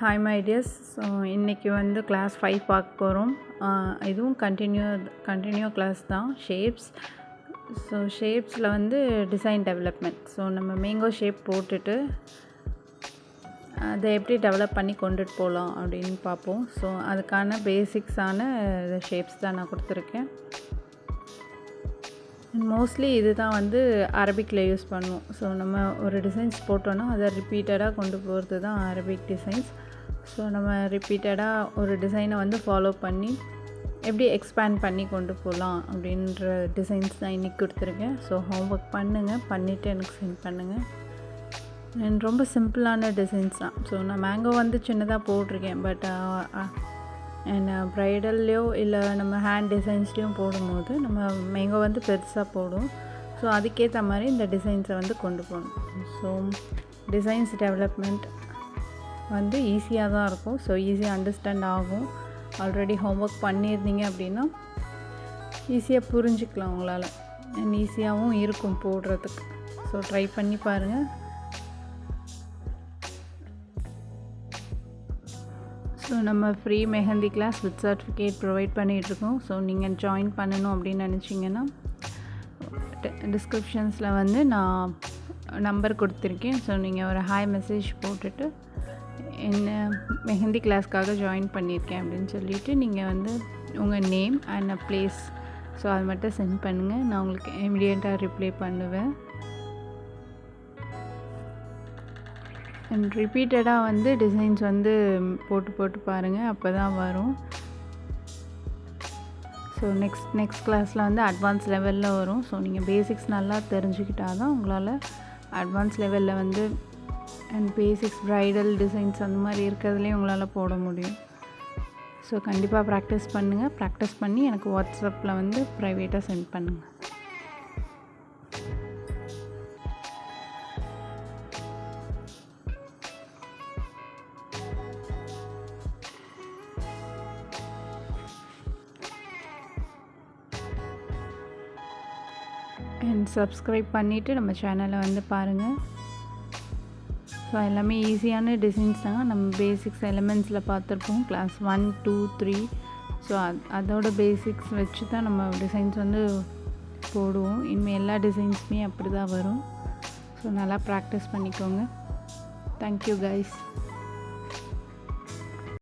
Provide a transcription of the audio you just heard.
Hi my dears. So இன்னைக்கு வந்து class 5 பார்க்க போகிறோம். இதுவும் கண்டினியூ கிளாஸ் தான். ஷேப்ஸ். ஸோ ஷேப்ஸில் வந்து டிசைன் டெவலப்மெண்ட். ஸோ நம்ம மேங்கோ ஷேப் போட்டுட்டு அதை எப்படி டெவலப் பண்ணி கொண்டுட்டு போகலாம் அப்படின்னு பார்ப்போம். ஸோ அதுக்கான பேசிக்ஸான ஷேப்ஸ் தான் நான் கொடுத்துருக்கேன். மோஸ்ட்லி இது தான் வந்து அரபிக்கில் யூஸ் பண்ணுவோம். ஸோ நம்ம ஒரு டிசைன்ஸ் போட்டோன்னா அதை ரிப்பீட்டடாக கொண்டு போகிறது தான் அரபிக் டிசைன்ஸ். ஸோ நம்ம ரிப்பீட்டடாக ஒரு டிசைனை வந்து ஃபாலோ பண்ணி எப்படி எக்ஸ்பேண்ட் பண்ணி கொண்டு போகலாம் அப்படின்ற டிசைன்ஸ் தான் இன்றைக்கி கொடுத்துருக்கேன். ஸோ ஹோம்ஒர்க் பண்ணுங்கள், பண்ணிவிட்டு எனக்கு சென்ட் பண்ணுங்கள். அண்ட் ரொம்ப சிம்பிளான டிசைன்ஸ் தான். ஸோ நான் மேங்கோ வந்து சின்னதாக போட்டிருக்கேன். பட் அண்ட் ப்ரைடல்லையோ இல்லை நம்ம ஹேண்ட் டிசைன்ஸ்லேயும் போடும்போது நம்ம மேங்கோ வந்து பெருசாக போடும். ஸோ அதுக்கேற்ற மாதிரி இந்த டிசைன்ஸை வந்து கொண்டு போகணும். ஸோ டிசைன்ஸ் டெவலப்மெண்ட் வந்து ஈஸியாக தான் இருக்கும். ஸோ ஈஸியாக அண்டர்ஸ்டாண்ட் ஆகும். ஆல்ரெடி ஹோம்ஒர்க் பண்ணியிருந்தீங்க அப்படின்னா ஈஸியாக புரிஞ்சுக்கலாம் உங்களால். அண்ட் ஈஸியாகவும் இருக்கும் போடுறதுக்கு. ஸோ ட்ரை பண்ணி பாருங்கள். ஸோ நம்ம free mehndi class with certificate provide பண்ணிகிட்ருக்கோம். ஸோ நீங்கள் ஜாயின் பண்ணணும் அப்படின்னு நினச்சிங்கன்னா டிஸ்கிரிப்ஷன்ஸில் வந்து நான் நம்பர் கொடுத்துருக்கேன். ஸோ நீங்கள் ஒரு ஹாய் மெசேஜ் போட்டுட்டு என்ன மெஹந்தி கிளாஸ்க்காக ஜாயின் பண்ணியிருக்கேன் அப்படின்னு சொல்லிவிட்டு நீங்கள் வந்து உங்கள் நேம் அண்ட் ப்ளேஸ் ஸோ அது மட்டும் சென்ட் பண்ணுங்கள். நான் உங்களுக்கு இமிடியேட்டாக ரிப்ளை பண்ணுவேன். அண்ட் ரிப்பீட்டடாக வந்து டிசைன்ஸ் வந்து போட்டு பாருங்கள், அப்போ தான் வரும். ஸோ நெக்ஸ்ட் கிளாஸில் வந்து அட்வான்ஸ் லெவலில் வரும். ஸோ நீங்கள் பேசிக்ஸ் நல்லா தெரிஞ்சுக்கிட்டால் தான் உங்களால் அட்வான்ஸ் லெவலில் வந்து அண்ட் பேசிக்ஸ் ப்ரைடல் டிசைன்ஸ் அந்த மாதிரி இருக்கிறதுலேயும் உங்களால் போட முடியும். ஸோ கண்டிப்பாக ப்ராக்டிஸ் பண்ணுங்கள். ப்ராக்டிஸ் பண்ணி எனக்கு வாட்ஸ்அப்பில் வந்து ப்ரைவேட்டாக சென்ட் பண்ணுங்கள். அண்ட் சப்ஸ்கிரைப் பண்ணிவிட்டு நம்ம சேனலை வந்து பாருங்கள். ஸோ எல்லாமே ஈஸியான டிசைன்ஸ் தான். நம்ம பேசிக்ஸ் எலிமெண்ட்ஸில் பார்த்துருப்போம் கிளாஸ் 1, 2, 3. ஸோ அதோட பேசிக்ஸ் வச்சு தான் நம்ம டிசைன்ஸ் வந்து போடுவோம். இனிமேல் எல்லா டிசைன்ஸுமே அப்படி தான் வரும். ஸோ நல்லா ப்ராக்டிஸ் பண்ணிக்கோங்க. Thank you guys.